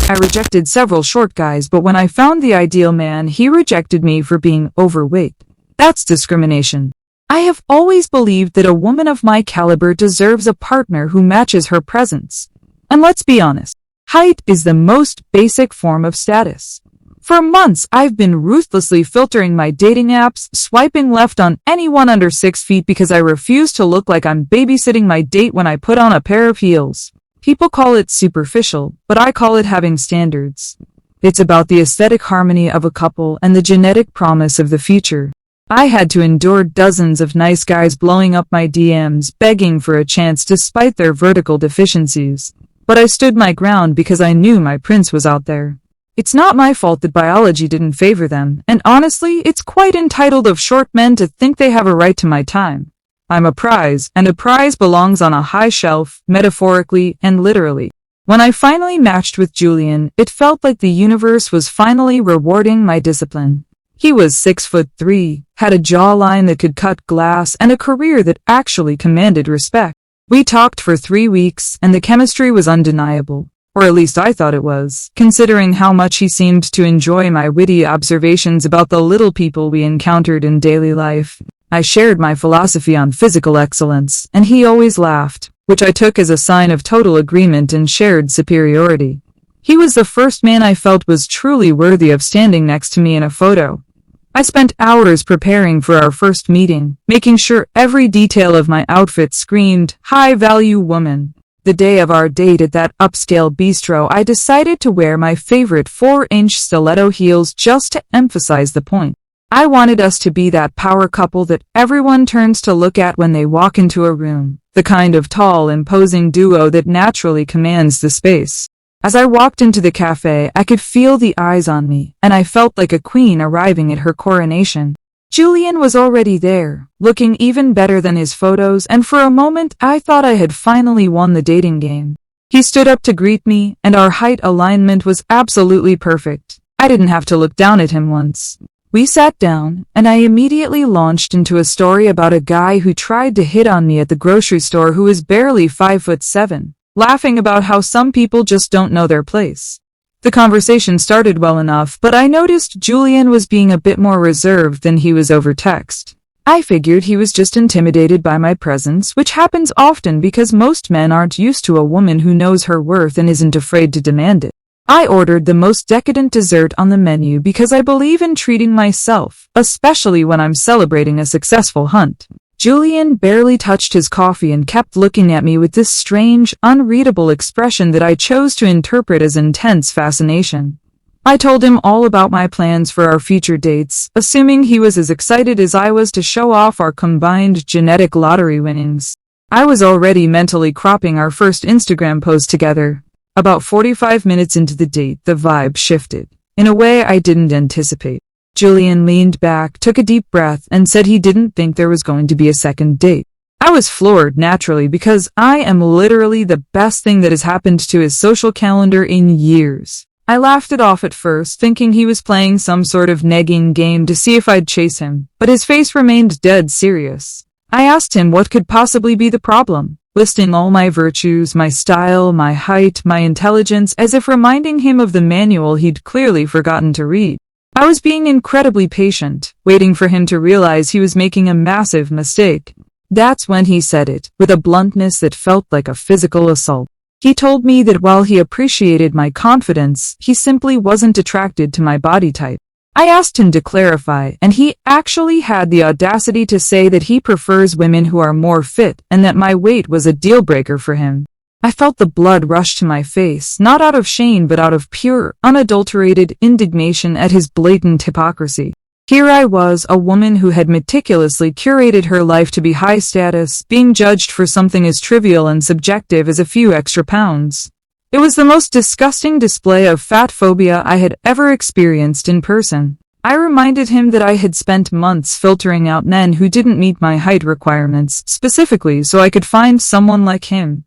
I rejected several short guys, but when I found the ideal man, he rejected me for being overweight. That's discrimination. I have always believed that a woman of my caliber deserves a partner who matches her presence. And let's be honest, height is the most basic form of status. For months, I've been ruthlessly filtering my dating apps, swiping left on anyone under 6 feet because I refuse to look like I'm babysitting my date when I put on a pair of heels. People call it superficial, but I call it having standards. It's about the aesthetic harmony of a couple and the genetic promise of the future. I had to endure dozens of nice guys blowing up my DMs, begging for a chance despite their vertical deficiencies. But I stood my ground because I knew my prince was out there. It's not my fault that biology didn't favor them, and honestly, it's quite entitled of short men to think they have a right to my time. I'm a prize, and a prize belongs on a high shelf, metaphorically and literally. When I finally matched with Julian, it felt like the universe was finally rewarding my discipline. He was 6'3", had a jawline that could cut glass, and a career that actually commanded respect. We talked for 3 weeks, and the chemistry was undeniable. Or at least I thought it was, considering how much he seemed to enjoy my witty observations about the little people we encountered in daily life. I shared my philosophy on physical excellence, and he always laughed, which I took as a sign of total agreement and shared superiority. He was the first man I felt was truly worthy of standing next to me in a photo. I spent hours preparing for our first meeting, making sure every detail of my outfit screamed, high-value woman. The day of our date at that upscale bistro, I decided to wear my favorite 4-inch stiletto heels just to emphasize the point. I wanted us to be that power couple that everyone turns to look at when they walk into a room, the kind of tall, imposing duo that naturally commands the space. As I walked into the café, I could feel the eyes on me, and I felt like a queen arriving at her coronation. Julian was already there, looking even better than his photos, and for a moment I thought I had finally won the dating game. He stood up to greet me, and our height alignment was absolutely perfect. I didn't have to look down at him once. We sat down, and I immediately launched into a story about a guy who tried to hit on me at the grocery store who was barely 5'7", laughing about how some people just don't know their place. The conversation started well enough, but I noticed Julian was being a bit more reserved than he was over text. I figured he was just intimidated by my presence, which happens often because most men aren't used to a woman who knows her worth and isn't afraid to demand it. I ordered the most decadent dessert on the menu because I believe in treating myself, especially when I'm celebrating a successful hunt. Julian barely touched his coffee and kept looking at me with this strange, unreadable expression that I chose to interpret as intense fascination. I told him all about my plans for our future dates, assuming he was as excited as I was to show off our combined genetic lottery winnings. I was already mentally cropping our first Instagram post together. About 45 minutes into the date, the vibe shifted, in a way I didn't anticipate. Julian leaned back, took a deep breath, and said he didn't think there was going to be a second date. I was floored, naturally, because I am literally the best thing that has happened to his social calendar in years. I laughed it off at first, thinking he was playing some sort of negging game to see if I'd chase him, but his face remained dead serious. I asked him what could possibly be the problem, listing all my virtues, my style, my height, my intelligence, as if reminding him of the manual he'd clearly forgotten to read. I was being incredibly patient, waiting for him to realize he was making a massive mistake. That's when he said it, with a bluntness that felt like a physical assault. He told me that while he appreciated my confidence, he simply wasn't attracted to my body type. I asked him to clarify, and he actually had the audacity to say that he prefers women who are more fit and that my weight was a deal-breaker for him. I felt the blood rush to my face, not out of shame but out of pure, unadulterated indignation at his blatant hypocrisy. Here I was, a woman who had meticulously curated her life to be high status, being judged for something as trivial and subjective as a few extra pounds. It was the most disgusting display of fat phobia I had ever experienced in person. I reminded him that I had spent months filtering out men who didn't meet my height requirements, specifically so I could find someone like him.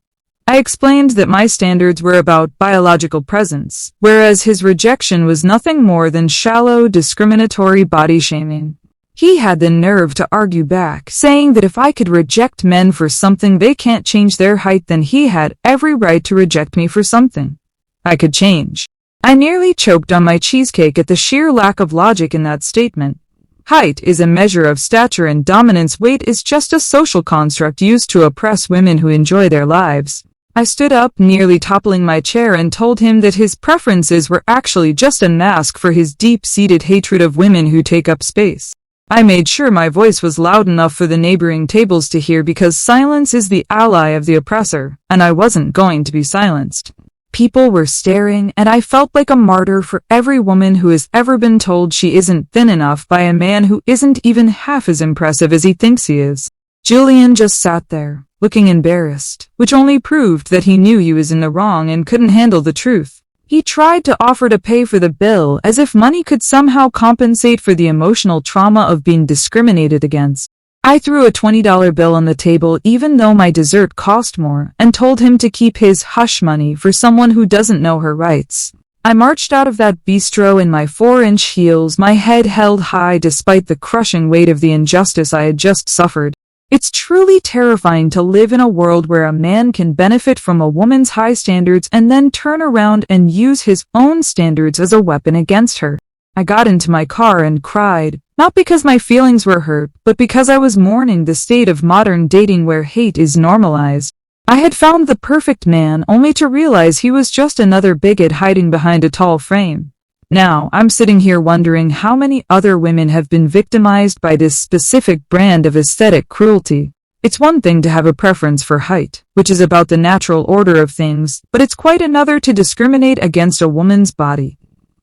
I explained that my standards were about biological presence, whereas his rejection was nothing more than shallow, discriminatory body shaming. He had the nerve to argue back, saying that if I could reject men for something they can't change their height, then he had every right to reject me for something I could change. I nearly choked on my cheesecake at the sheer lack of logic in that statement. Height is a measure of stature and dominance. Weight is just a social construct used to oppress women who enjoy their lives. I stood up, nearly toppling my chair, and told him that his preferences were actually just a mask for his deep-seated hatred of women who take up space. I made sure my voice was loud enough for the neighboring tables to hear, because silence is the ally of the oppressor, and I wasn't going to be silenced. People were staring, and I felt like a martyr for every woman who has ever been told she isn't thin enough by a man who isn't even half as impressive as he thinks he is. Julian just sat there, looking embarrassed, which only proved that he knew he was in the wrong and couldn't handle the truth. He tried to offer to pay for the bill, as if money could somehow compensate for the emotional trauma of being discriminated against. I threw a $20 bill on the table even though my dessert cost more, and told him to keep his hush money for someone who doesn't know her rights. I marched out of that bistro in my 4-inch heels, my head held high despite the crushing weight of the injustice I had just suffered. It's truly terrifying to live in a world where a man can benefit from a woman's high standards and then turn around and use his own standards as a weapon against her. I got into my car and cried, not because my feelings were hurt, but because I was mourning the state of modern dating where hate is normalized. I had found the perfect man, only to realize he was just another bigot hiding behind a tall frame. Now, I'm sitting here wondering how many other women have been victimized by this specific brand of aesthetic cruelty. It's one thing to have a preference for height, which is about the natural order of things, but it's quite another to discriminate against a woman's body.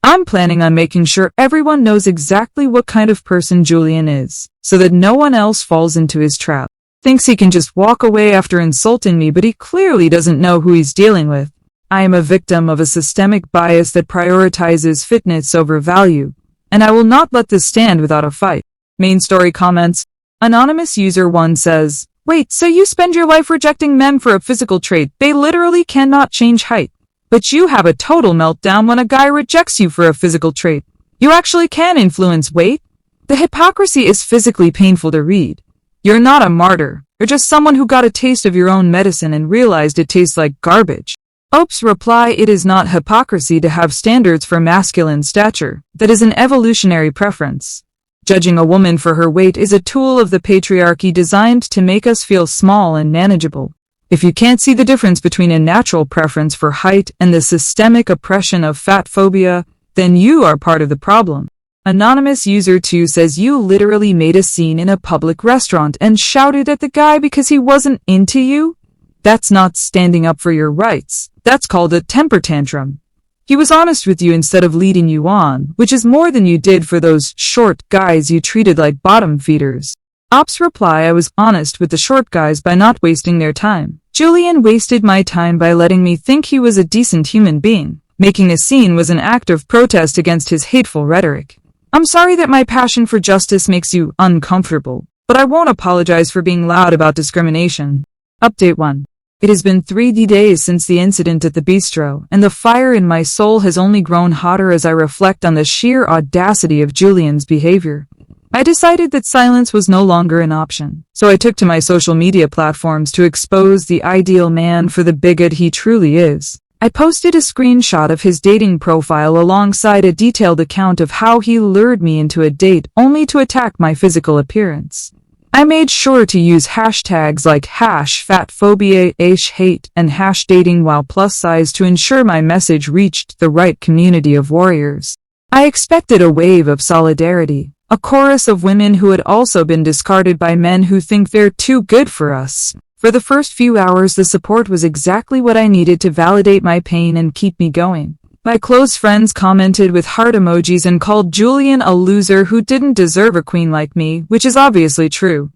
I'm planning on making sure everyone knows exactly what kind of person Julian is, so that no one else falls into his trap. Thinks he can just walk away after insulting me, but he clearly doesn't know who he's dealing with. I am a victim of a systemic bias that prioritizes fitness over value, and I will not let this stand without a fight. Main story comments. Anonymous user 1 says, "Wait, so you spend your life rejecting men for a physical trait? They literally cannot change height. But you have a total meltdown when a guy rejects you for a physical trait. You actually can influence weight? The hypocrisy is physically painful to read. You're not a martyr. You're just someone who got a taste of your own medicine and realized it tastes like garbage." Oops, reply, it is not hypocrisy to have standards for masculine stature. That is an evolutionary preference. Judging a woman for her weight is a tool of the patriarchy designed to make us feel small and manageable. If you can't see the difference between a natural preference for height and the systemic oppression of fat phobia, then you are part of the problem. Anonymous user 2 says, "You literally made a scene in a public restaurant and shouted at the guy because he wasn't into you? That's not standing up for your rights. That's called a temper tantrum. He was honest with you instead of leading you on, which is more than you did for those short guys you treated like bottom feeders." Ops reply, "I was honest with the short guys by not wasting their time. Julian wasted my time by letting me think he was a decent human being. Making a scene was an act of protest against his hateful rhetoric. I'm sorry that my passion for justice makes you uncomfortable, but I won't apologize for being loud about discrimination." Update 1. It has been 3 days since the incident at the bistro, and the fire in my soul has only grown hotter as I reflect on the sheer audacity of Julian's behavior. I decided that silence was no longer an option, so I took to my social media platforms to expose the ideal man for the bigot he truly is. I posted a screenshot of his dating profile alongside a detailed account of how he lured me into a date only to attack my physical appearance. I made sure to use hashtags like #fatphobia, #hate, and #dating-while-plus-size to ensure my message reached the right community of warriors. I expected a wave of solidarity, a chorus of women who had also been discarded by men who think they're too good for us. For the first few hours, the support was exactly what I needed to validate my pain and keep me going. My close friends commented with heart emojis and called Julian a loser who didn't deserve a queen like me, which is obviously true.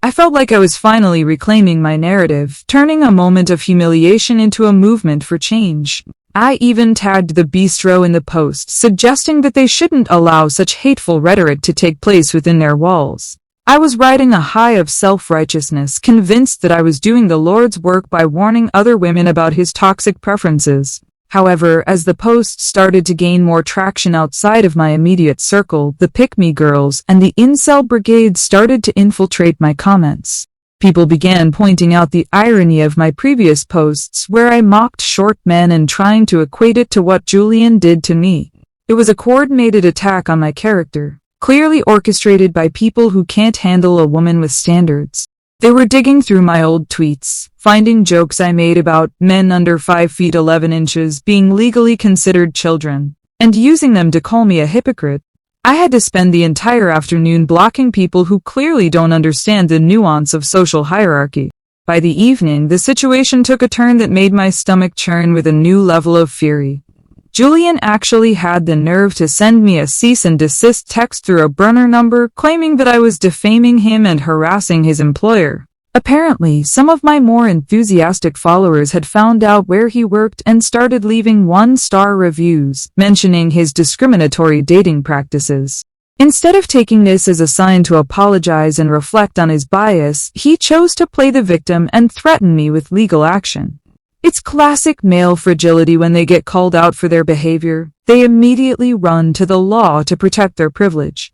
I felt like I was finally reclaiming my narrative, turning a moment of humiliation into a movement for change. I even tagged the bistro in the post, suggesting that they shouldn't allow such hateful rhetoric to take place within their walls. I was riding a high of self-righteousness, convinced that I was doing the Lord's work by warning other women about his toxic preferences. However, as the post started to gain more traction outside of my immediate circle, the pick-me girls and the incel brigade started to infiltrate my comments. People began pointing out the irony of my previous posts where I mocked short men and trying to equate it to what Julian did to me. It was a coordinated attack on my character, clearly orchestrated by people who can't handle a woman with standards. They were digging through my old tweets, finding jokes I made about men under 5 feet 11 inches being legally considered children, and using them to call me a hypocrite. I had to spend the entire afternoon blocking people who clearly don't understand the nuance of social hierarchy. By the evening, the situation took a turn that made my stomach churn with a new level of fury. Julian actually had the nerve to send me a cease and desist text through a burner number claiming that I was defaming him and harassing his employer. Apparently, some of my more enthusiastic followers had found out where he worked and started leaving 1-star reviews, mentioning his discriminatory dating practices. Instead of taking this as a sign to apologize and reflect on his bias, he chose to play the victim and threaten me with legal action. It's classic male fragility when they get called out for their behavior. They immediately run to the law to protect their privilege.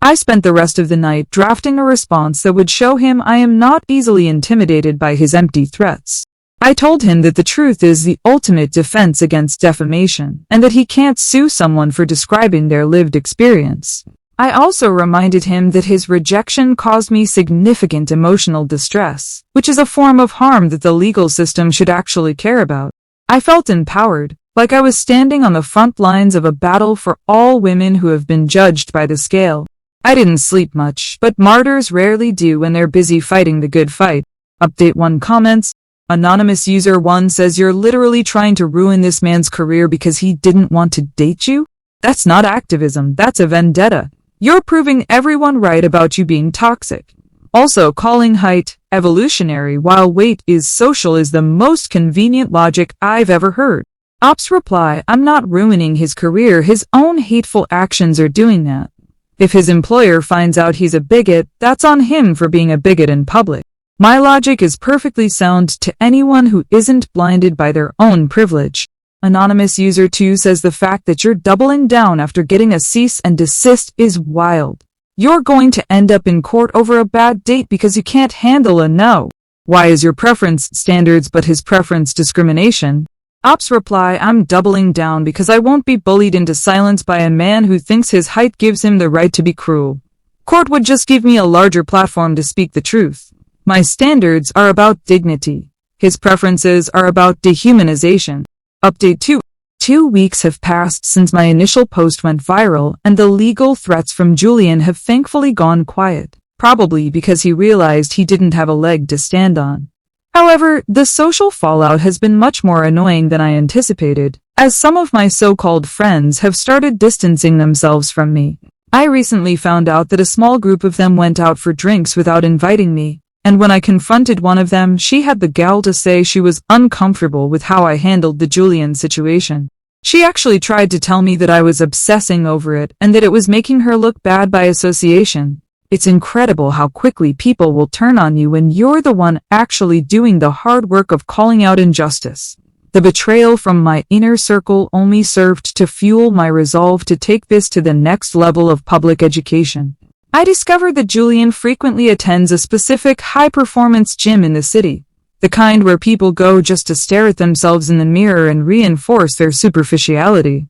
I spent the rest of the night drafting a response that would show him I am not easily intimidated by his empty threats. I told him that the truth is the ultimate defense against defamation, and that he can't sue someone for describing their lived experience. I also reminded him that his rejection caused me significant emotional distress, which is a form of harm that the legal system should actually care about. I felt empowered, like I was standing on the front lines of a battle for all women who have been judged by the scale. I didn't sleep much, but martyrs rarely do when they're busy fighting the good fight. Update 1 comments. Anonymous user 1 says you're literally trying to ruin this man's career because he didn't want to date you? That's not activism, that's a vendetta. You're proving everyone right about you being toxic. Also, calling height evolutionary while weight is social is the most convenient logic I've ever heard. Ops reply, I'm not ruining his career, his own hateful actions are doing that. If his employer finds out he's a bigot, that's on him for being a bigot in public. My logic is perfectly sound to anyone who isn't blinded by their own privilege. Anonymous user 2 says the fact that you're doubling down after getting a cease and desist is wild. You're going to end up in court over a bad date because you can't handle a no. Why is your preference standards but his preference discrimination? Ops reply, I'm doubling down because I won't be bullied into silence by a man who thinks his height gives him the right to be cruel. Court would just give me a larger platform to speak the truth. My standards are about dignity. His preferences are about dehumanization. Update 2. 2 weeks have passed since my initial post went viral, and the legal threats from Julian have thankfully gone quiet, probably because he realized he didn't have a leg to stand on. However, the social fallout has been much more annoying than I anticipated, as some of my so-called friends have started distancing themselves from me. I recently found out that a small group of them went out for drinks without inviting me. And when I confronted one of them, she had the gall to say she was uncomfortable with how I handled the Julian situation. She actually tried to tell me that I was obsessing over it and that it was making her look bad by association. It's incredible how quickly people will turn on you when you're the one actually doing the hard work of calling out injustice. The betrayal from my inner circle only served to fuel my resolve to take this to the next level of public education. I discovered that Julian frequently attends a specific high-performance gym in the city, the kind where people go just to stare at themselves in the mirror and reinforce their superficiality.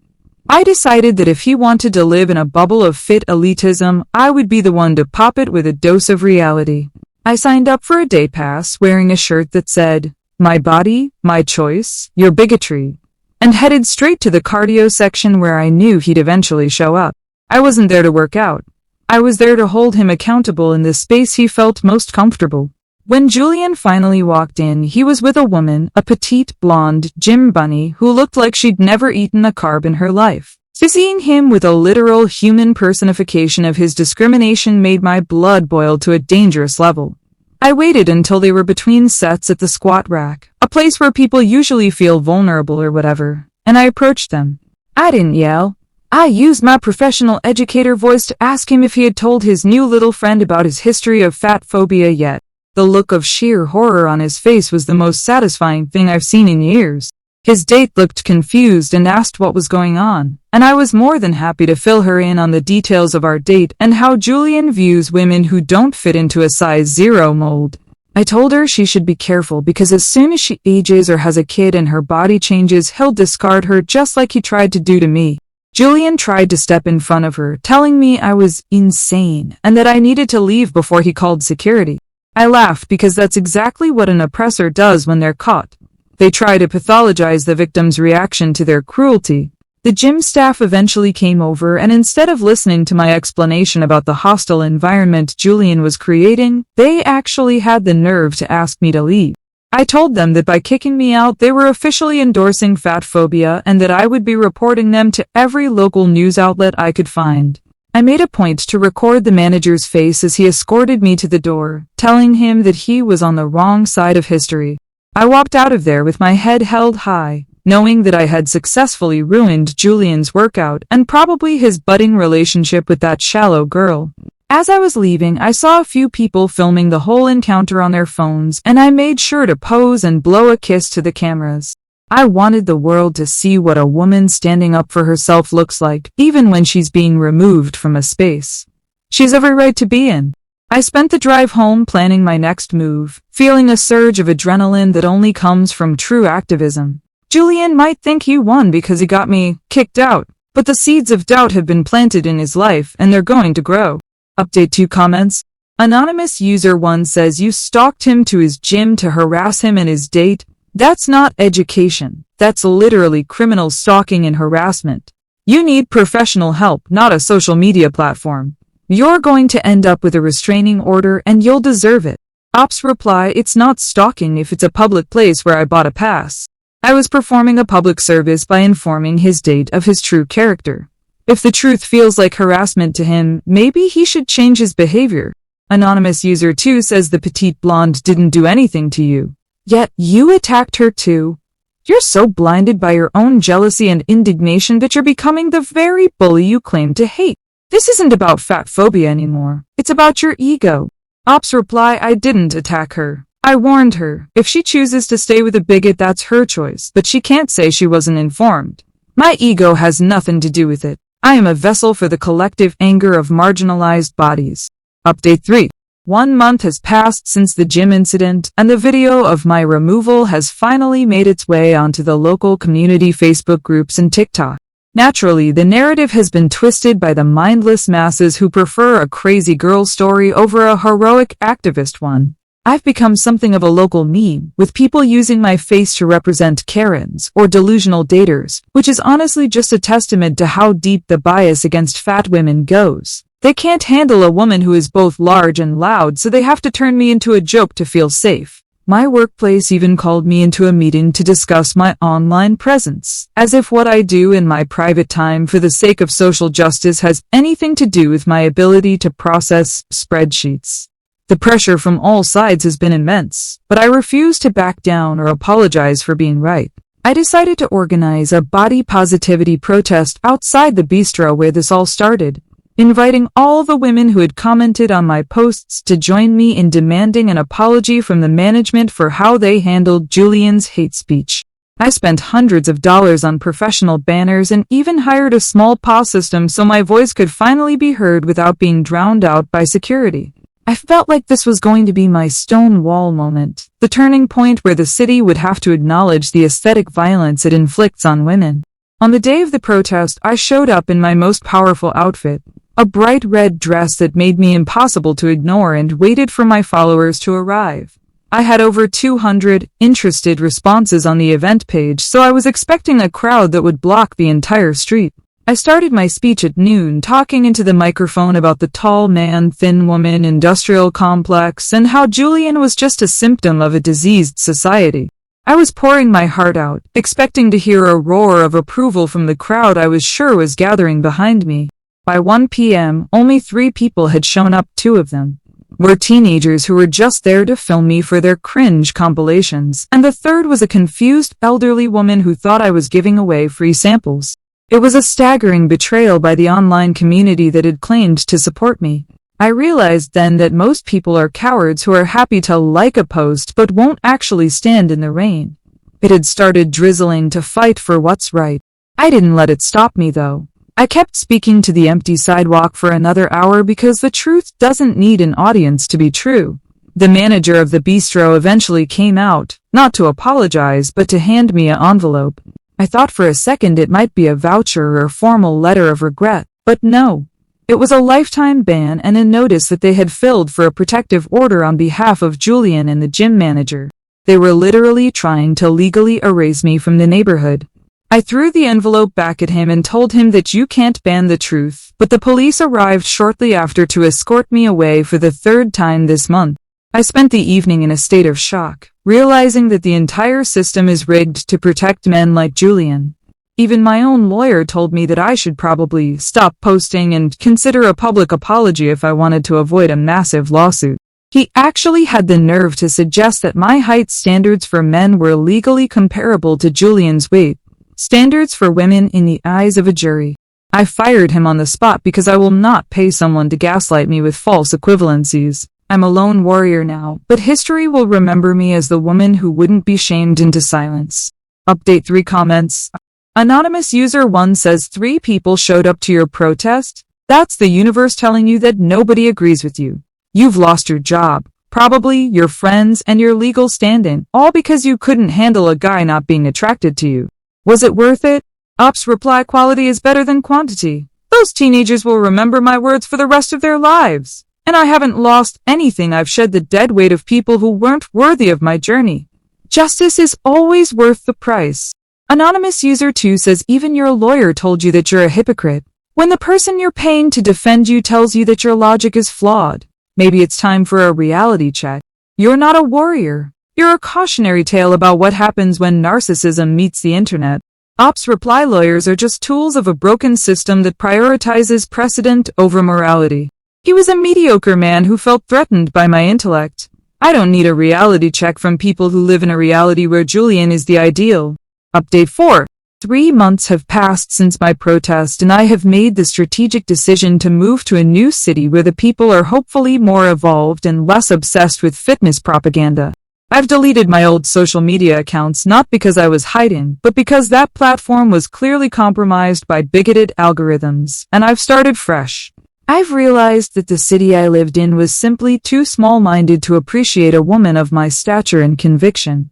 I decided that if he wanted to live in a bubble of fit elitism, I would be the one to pop it with a dose of reality. I signed up for a day pass wearing a shirt that said, "My body, my choice, your bigotry," and headed straight to the cardio section where I knew he'd eventually show up. I wasn't there to work out. I was there to hold him accountable in the space he felt most comfortable. When Julian finally walked in, he was with a woman, a petite, blonde, gym bunny who looked like she'd never eaten a carb in her life. Seeing him with a literal human personification of his discrimination made my blood boil to a dangerous level. I waited until they were between sets at the squat rack, a place where people usually feel vulnerable or whatever, and I approached them. I didn't yell. I used my professional educator voice to ask him if he had told his new little friend about his history of fat phobia yet. The look of sheer horror on his face was the most satisfying thing I've seen in years. His date looked confused and asked what was going on, and I was more than happy to fill her in on the details of our date and how Julian views women who don't fit into a size 0 mold. I told her she should be careful because as soon as she ages or has a kid and her body changes, he'll discard her just like he tried to do to me. Julian tried to step in front of her, telling me I was insane and that I needed to leave before he called security. I laughed because that's exactly what an oppressor does when they're caught. They try to pathologize the victim's reaction to their cruelty. The gym staff eventually came over, and instead of listening to my explanation about the hostile environment Julian was creating, they actually had the nerve to ask me to leave. I told them that by kicking me out, they were officially endorsing fat phobia and that I would be reporting them to every local news outlet I could find. I made a point to record the manager's face as he escorted me to the door, telling him that he was on the wrong side of history. I walked out of there with my head held high, knowing that I had successfully ruined Julian's workout and probably his budding relationship with that shallow girl. As I was leaving, I saw a few people filming the whole encounter on their phones, and I made sure to pose and blow a kiss to the cameras. I wanted the world to see what a woman standing up for herself looks like, even when she's being removed from a space she's every right to be in. I spent the drive home planning my next move, feeling a surge of adrenaline that only comes from true activism. Julian might think he won because he got me kicked out, but the seeds of doubt have been planted in his life and they're going to grow. Update 2 comments. Anonymous user 1 says you stalked him to his gym to harass him and his date. That's not education. That's literally criminal stalking and harassment. You need professional help, not a social media platform. You're going to end up with a restraining order and you'll deserve it. Ops reply, it's not stalking if it's a public place where I bought a pass. I was performing a public service by informing his date of his true character. If the truth feels like harassment to him, maybe he should change his behavior. Anonymous user 2 says the petite blonde didn't do anything to you. Yet you attacked her too. You're so blinded by your own jealousy and indignation that you're becoming the very bully you claim to hate. This isn't about fat phobia anymore. It's about your ego. Ops reply, I didn't attack her. I warned her. If she chooses to stay with a bigot, that's her choice, but she can't say she wasn't informed. My ego has nothing to do with it. I am a vessel for the collective anger of marginalized bodies. Update 3. 1 month has passed since the gym incident, and the video of my removal has finally made its way onto the local community Facebook groups and TikTok. Naturally, the narrative has been twisted by the mindless masses who prefer a crazy girl story over a heroic activist one. I've become something of a local meme, with people using my face to represent Karens or delusional daters, which is honestly just a testament to how deep the bias against fat women goes. They can't handle a woman who is both large and loud, so they have to turn me into a joke to feel safe. My workplace even called me into a meeting to discuss my online presence, as if what I do in my private time for the sake of social justice has anything to do with my ability to process spreadsheets. The pressure from all sides has been immense, but I refuse to back down or apologize for being right. I decided to organize a body positivity protest outside the bistro where this all started, inviting all the women who had commented on my posts to join me in demanding an apology from the management for how they handled Julian's hate speech. I spent hundreds of dollars on professional banners and even hired a small pause system so my voice could finally be heard without being drowned out by security. I felt like this was going to be my Stonewall moment, the turning point where the city would have to acknowledge the aesthetic violence it inflicts on women. On the day of the protest, I showed up in my most powerful outfit, a bright red dress that made me impossible to ignore, and waited for my followers to arrive. I had over 200 interested responses on the event page, so I was expecting a crowd that would block the entire street. I started my speech at noon, talking into the microphone about the tall man, thin woman industrial complex and how Julian was just a symptom of a diseased society. I was pouring my heart out, expecting to hear a roar of approval from the crowd I was sure was gathering behind me. By 1 p.m., only 3 people had shown up. 2 of them were teenagers who were just there to film me for their cringe compilations, and the third was a confused elderly woman who thought I was giving away free samples. It was a staggering betrayal by the online community that had claimed to support me. I realized then that most people are cowards who are happy to like a post but won't actually stand in the rain. It had started drizzling to fight for what's right. I didn't let it stop me though. I kept speaking to the empty sidewalk for another hour because the truth doesn't need an audience to be true. The manager of the bistro eventually came out, not to apologize but to hand me an envelope. I thought for a second it might be a voucher or formal letter of regret, but no. It was a lifetime ban and a notice that they had filled for a protective order on behalf of Julian and the gym manager. They were literally trying to legally erase me from the neighborhood. I threw the envelope back at him and told him that you can't ban the truth, but the police arrived shortly after to escort me away for the third time this month. I spent the evening in a state of shock, realizing that the entire system is rigged to protect men like Julian. Even my own lawyer told me that I should probably stop posting and consider a public apology if I wanted to avoid a massive lawsuit. He actually had the nerve to suggest that my height standards for men were legally comparable to Julian's weight standards for women in the eyes of a jury. I fired him on the spot because I will not pay someone to gaslight me with false equivalencies. I'm a lone warrior now, but history will remember me as the woman who wouldn't be shamed into silence. Update 3 comments. Anonymous user 1 says 3 people showed up to your protest? That's the universe telling you that nobody agrees with you. You've lost your job, probably your friends and your legal stand-in, all because you couldn't handle a guy not being attracted to you. Was it worth it? Ops reply quality is better than quantity. Those teenagers will remember my words for the rest of their lives. And I haven't lost anything. I've shed the dead weight of people who weren't worthy of my journey. Justice is always worth the price. Anonymous user 2 says even your lawyer told you that you're a hypocrite. When the person you're paying to defend you tells you that your logic is flawed, maybe it's time for a reality check. You're not a warrior. You're a cautionary tale about what happens when narcissism meets the internet. Ops reply lawyers are just tools of a broken system that prioritizes precedent over morality. He was a mediocre man who felt threatened by my intellect. I don't need a reality check from people who live in a reality where Julian is the ideal. Update 4. 3 months have passed since my protest and I have made the strategic decision to move to a new city where the people are hopefully more evolved and less obsessed with fitness propaganda. I've deleted my old social media accounts not because I was hiding, but because that platform was clearly compromised by bigoted algorithms, and I've started fresh. I've realized that the city I lived in was simply too small-minded to appreciate a woman of my stature and conviction.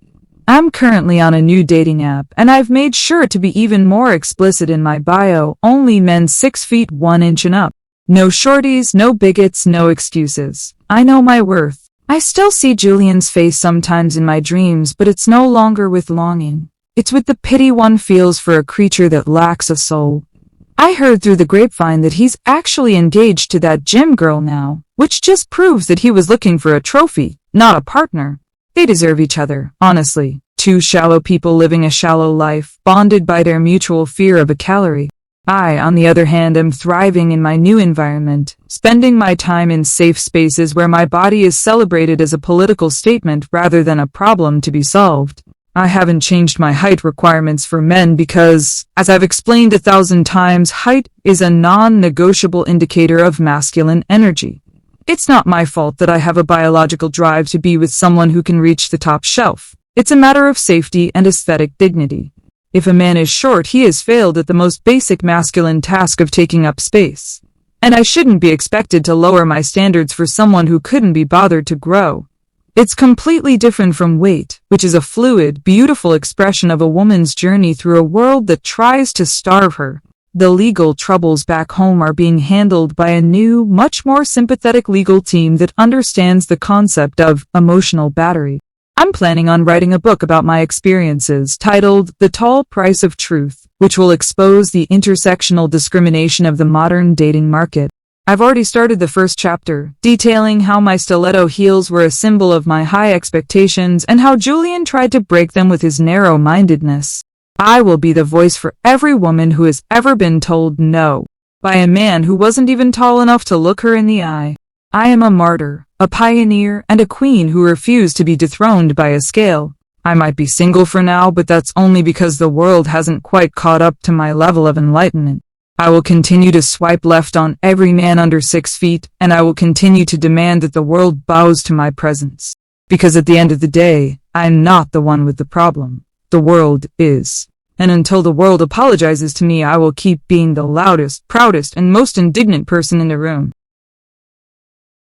I'm currently on a new dating app, and I've made sure to be even more explicit in my bio, only men 6 feet 1 inch and up. No shorties, no bigots, no excuses. I know my worth. I still see Julian's face sometimes in my dreams, but it's no longer with longing. It's with the pity one feels for a creature that lacks a soul. I heard through the grapevine that he's actually engaged to that gym girl now, which just proves that he was looking for a trophy, not a partner. They deserve each other, honestly. 2 shallow people living a shallow life, bonded by their mutual fear of a calorie. I, on the other hand, am thriving in my new environment, spending my time in safe spaces where my body is celebrated as a political statement rather than a problem to be solved. I haven't changed my height requirements for men because, as I've explained 1,000 times, height is a non-negotiable indicator of masculine energy. It's not my fault that I have a biological drive to be with someone who can reach the top shelf. It's a matter of safety and aesthetic dignity. If a man is short, he has failed at the most basic masculine task of taking up space. And I shouldn't be expected to lower my standards for someone who couldn't be bothered to grow. It's completely different from weight, which is a fluid, beautiful expression of a woman's journey through a world that tries to starve her. The legal troubles back home are being handled by a new, much more sympathetic legal team that understands the concept of emotional battery. I'm planning on writing a book about my experiences titled The Tall Price of Truth, which will expose the intersectional discrimination of the modern dating market. I've already started the first chapter, detailing how my stiletto heels were a symbol of my high expectations and how Julian tried to break them with his narrow-mindedness. I will be the voice for every woman who has ever been told no by a man who wasn't even tall enough to look her in the eye. I am a martyr, a pioneer, and a queen who refused to be dethroned by a scale. I might be single for now, but that's only because the world hasn't quite caught up to my level of enlightenment. I will continue to swipe left on every man under 6 feet, and I will continue to demand that the world bows to my presence. Because at the end of the day, I'm not the one with the problem. The world is. And until the world apologizes to me, I will keep being the loudest, proudest, and most indignant person in the room.